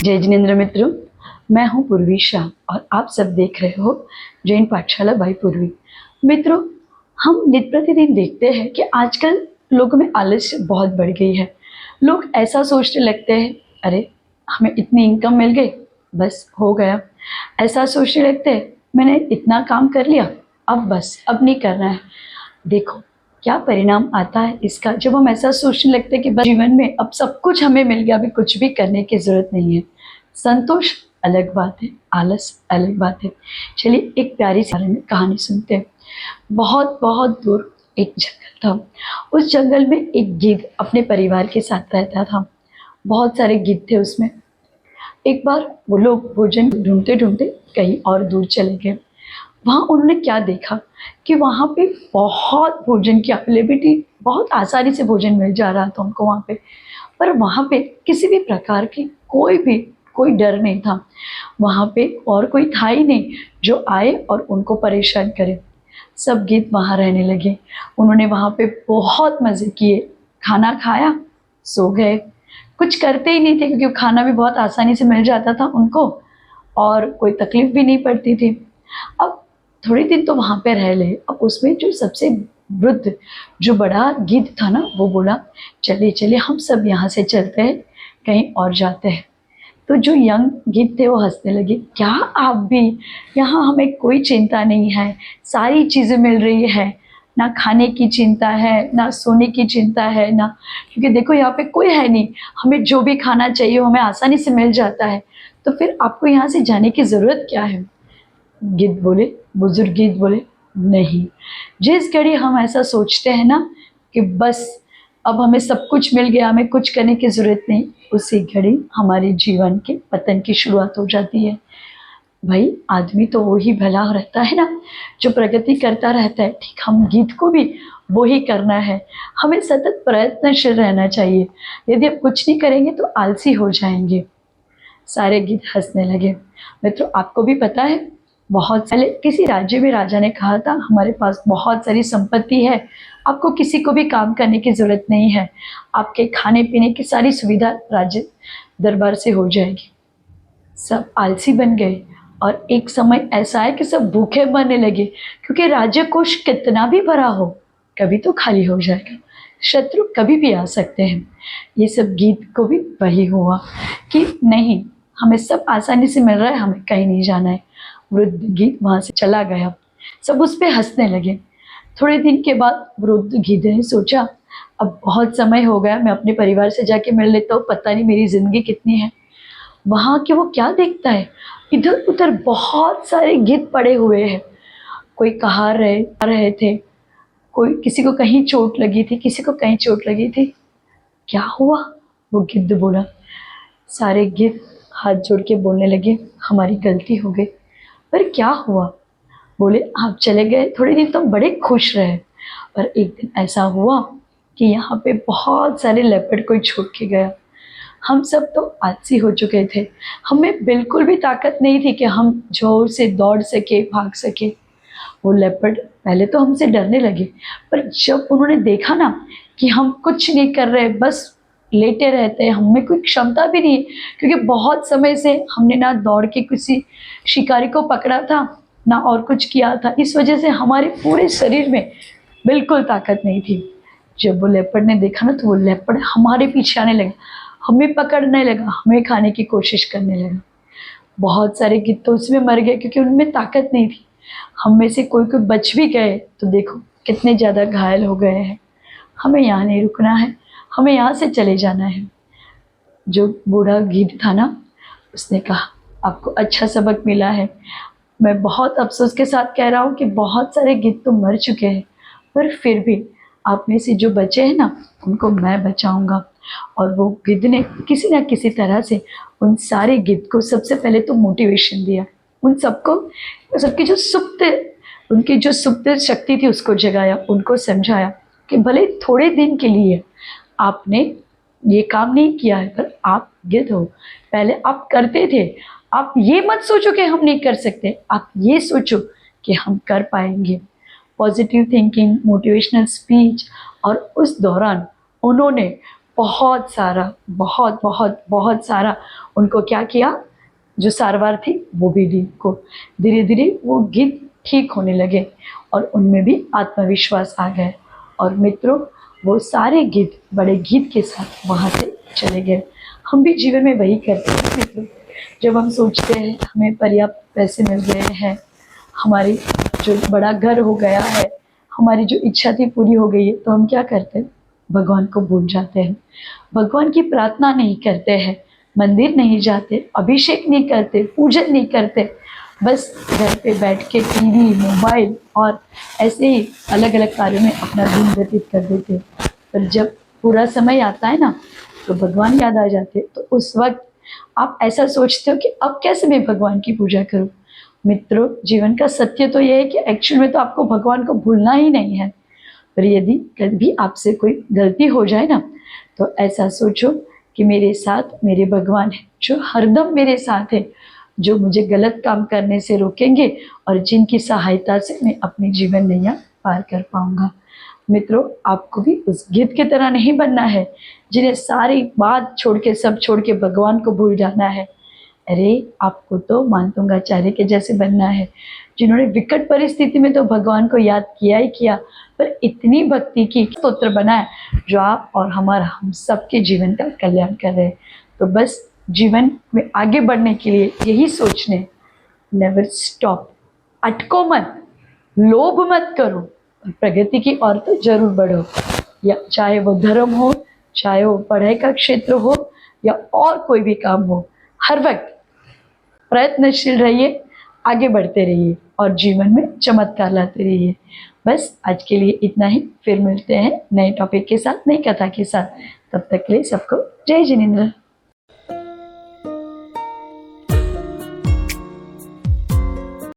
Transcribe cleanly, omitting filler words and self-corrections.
जय जिनेंद्र मित्रों, मैं हूं पूर्वी शाह और आप सब देख रहे हो जैन पाठशाला बाई पूर्वी। मित्रों, हम नित्य प्रतिदिन देखते हैं कि आजकल लोगों में आलस्य बहुत बढ़ गई है। लोग ऐसा सोचने लगते हैं, अरे हमें इतनी इनकम मिल गई, बस हो गया। ऐसा सोचने लगते हैं, मैंने इतना काम कर लिया, अब बस अब नहीं करना है। देखो क्या परिणाम आता है इसका, जब हम ऐसा सोचने लगते हैं कि बस जीवन में अब सब कुछ हमें मिल गया, अभी कुछ भी करने की ज़रूरत नहीं है। संतोष अलग बात है, आलस अलग बात है। चलिए एक प्यारी सी कहानी सुनते हैं। बहुत बहुत दूर एक जंगल था। उस जंगल में एक गिद्ध अपने परिवार के साथ रहता था। बहुत सारे गिद्ध थे उसमें। एक बार वो लोग भोजन ढूंढते ढूंढते कहीं और दूर चले गए। वहाँ उन्होंने क्या देखा कि वहाँ पे बहुत भोजन की अवेलेबिलिटी, बहुत आसानी से भोजन मिल जा रहा था उनको वहाँ पे। पर वहाँ पे किसी भी प्रकार की कोई डर नहीं था। वहाँ पे और कोई था ही नहीं जो आए और उनको परेशान करे। सब गिद्ध वहाँ रहने लगे। उन्होंने वहाँ पे बहुत मज़े किए, खाना खाया, सो गए। कुछ करते ही नहीं थे क्योंकि खाना भी बहुत आसानी से मिल जाता था उनको और कोई तकलीफ भी नहीं पड़ती थी। अब थोड़े दिन तो वहाँ पे रह ले। अब उसमें जो सबसे वृद्ध जो बड़ा गिद्ध था ना, वो बोला चलिए चलिए हम सब यहाँ से चलते हैं, कहीं और जाते हैं। तो जो यंग गिद्ध थे वो हंसने लगे, क्या आप भी यहाँ, हमें कोई चिंता नहीं है, सारी चीज़ें मिल रही है, ना खाने की चिंता है, ना सोने की चिंता है, ना, क्योंकि देखो यहाँ पे कोई है नहीं, हमें जो भी खाना चाहिए हमें आसानी से मिल जाता है, तो फिर आपको यहाँ से जाने की ज़रूरत क्या है। गिद्ध बोले, बुजुर्ग गिद्ध बोले, नहीं, जिस घड़ी हम ऐसा सोचते हैं ना कि बस अब हमें सब कुछ मिल गया, हमें कुछ करने की ज़रूरत नहीं, उसी घड़ी हमारे जीवन के पतन की शुरुआत हो जाती है। भाई आदमी तो वही भला रहता है ना जो प्रगति करता रहता है। ठीक, हम गिद्ध को भी वही करना है। हमें सतत प्रयत्नशील रहना चाहिए। यदि आप कुछ नहीं करेंगे तो आलसी हो जाएंगे। सारे गिद्ध हंसने लगे। मित्रों, आपको भी पता है, बहुत पहले किसी राज्य में राजा ने कहा था, हमारे पास बहुत सारी संपत्ति है, आपको किसी को भी काम करने की ज़रूरत नहीं है, आपके खाने पीने की सारी सुविधा राज्य दरबार से हो जाएगी। सब आलसी बन गए और एक समय ऐसा है कि सब भूखे मरने लगे, क्योंकि राज्य कोष कितना भी भरा हो कभी तो खाली हो जाएगा, शत्रु कभी भी आ सकते हैं। ये सब गिद्ध को भी वही हुआ कि नहीं, हमें सब आसानी से मिल रहा है, हमें कहीं नहीं जाना है। वृद्ध गिद्ध वहाँ से चला गया। सब उस पर हंसने लगे। थोड़े दिन के बाद वृद्ध गिद्ध ने सोचा, अब बहुत समय हो गया, मैं अपने परिवार से जाके मिल लेता हूँ, पता नहीं मेरी ज़िंदगी कितनी है। वहाँ के वो क्या देखता है, इधर उधर बहुत सारे गिद्ध पड़े हुए हैं। कोई कहाँ रहे थे, कोई किसी को कहीं चोट लगी थी, किसी को कहीं चोट लगी थी। क्या हुआ, वो गिद्ध बोला। सारे गिद्ध हाथ जोड़ के बोलने लगे, हमारी गलती हो गई। पर क्या हुआ, बोले आप चले गए, थोड़े दिन तो बड़े खुश रहे, पर एक दिन ऐसा हुआ कि यहाँ पे बहुत सारे लेपर्ड कोई छोड़ के गया। हम सब तो आलसी हो चुके थे, हमें बिल्कुल भी ताकत नहीं थी कि हम जोर से दौड़ सके, भाग सके। वो लेपर्ड पहले तो हमसे डरने लगे, पर जब उन्होंने देखा ना कि हम कुछ नहीं कर रहे, बस लेटे रहते हैं, हमें कोई क्षमता भी नहीं है, क्योंकि बहुत समय से हमने ना दौड़ के किसी शिकारी को पकड़ा था, ना और कुछ किया था, इस वजह से हमारे पूरे शरीर में बिल्कुल ताकत नहीं थी। जब वो लेपर्ड ने देखा ना, तो वो लेपर्ड हमारे पीछे आने लगा, हमें पकड़ने लगा, हमें खाने की कोशिश करने लगा। बहुत सारे गिद्ध तो उसमें मर गए क्योंकि उनमें ताकत नहीं थी। हम में से कोई कोई बच भी गए तो देखो कितने ज़्यादा घायल हो गए हैं। हमें यहाँ नहीं रुकना है, हमें यहाँ से चले जाना है। जो बूढ़ा गिद्ध था ना, उसने कहा, आपको अच्छा सबक मिला है। मैं बहुत अफसोस के साथ कह रहा हूँ कि बहुत सारे गिद्ध तो मर चुके हैं, पर फिर भी आप में से जो बचे हैं ना, उनको मैं बचाऊंगा। और वो गिद्ध ने किसी न किसी तरह से उन सारे गिद्ध को सबसे पहले तो मोटिवेशन दिया, उन सबको, सबकी उनकी जो सुप्त शक्ति थी उसको जगाया, उनको समझाया कि भले थोड़े दिन के लिए आपने ये काम नहीं किया है, पर आप गिद्ध हो, पहले आप करते थे। आप ये मत सोचो कि हम नहीं कर सकते, आप ये सोचो कि हम कर पाएंगे। पॉजिटिव थिंकिंग, मोटिवेशनल स्पीच, और उस दौरान उन्होंने बहुत सारा, बहुत बहुत बहुत सारा उनको क्या किया, जो सारवार थी वो भी दी को। धीरे धीरे वो गिद्ध ठीक होने लगे और उनमें भी आत्मविश्वास आ गया। और मित्रों, वो सारे गिद्ध बड़े गिद्ध के साथ वहाँ से चले गए। हम भी जीवन में वही करते हैं मित्रों। जब हम सोचते हैं हमें पर्याप्त पैसे मिल गए हैं, हमारी जो बड़ा घर हो गया है, हमारी जो इच्छा थी पूरी हो गई है, तो हम क्या करते हैं, भगवान को भूल जाते हैं। भगवान की प्रार्थना नहीं करते हैं, मंदिर नहीं जाते, अभिषेक नहीं करते, पूजन नहीं करते, बस घर पे बैठ के टीवी, मोबाइल और ऐसे ही अलग अलग कार्यों में अपना दिन व्यतीत कर देते। पर जब पूरा समय आता है ना, तो भगवान याद आ जाते। तो उस वक्त आप ऐसा सोचते हो कि अब कैसे मैं भगवान की पूजा करूं। मित्रों, जीवन का सत्य तो यह है कि एक्चुअल में तो आपको भगवान को भूलना ही नहीं है। पर यदि कभी आपसे कोई गलती हो जाए ना, तो ऐसा सोचो कि मेरे साथ मेरे भगवान है, जो हरदम मेरे साथ है, जो मुझे गलत काम करने से रोकेंगे और जिनकी सहायता से मैं अपनी जीवन नैया पार कर पाऊंगा। मित्रों, आपको भी उस गिद्ध की तरह नहीं बनना है जिन्हें सारी बात छोड़ के, सब छोड़ के भगवान को भूल जाना है। अरे, आपको तो मानतुंगाचार्य के जैसे बनना है, जिन्होंने विकट परिस्थिति में तो भगवान को याद किया ही किया, पर इतनी भक्ति की स्तोत्र बनाया जो आप और हमारा, हम सबके जीवन का कल्याण कर रहे हैं। तो बस जीवन में आगे बढ़ने के लिए यही सोचने, नेवर स्टॉप, अटको मत, लोभ मत करो, प्रगति की ओर तो जरूर बढ़ो। या चाहे वो धर्म हो, चाहे वो पढ़ाई का क्षेत्र हो, या और कोई भी काम हो, हर वक्त प्रयत्नशील रहिए, आगे बढ़ते रहिए और जीवन में चमत्कार लाते रहिए। बस आज के लिए इतना ही, फिर मिलते हैं नए टॉपिक के साथ, नई कथा के साथ। तब तक के लिए सबको जय जिनेंद्र।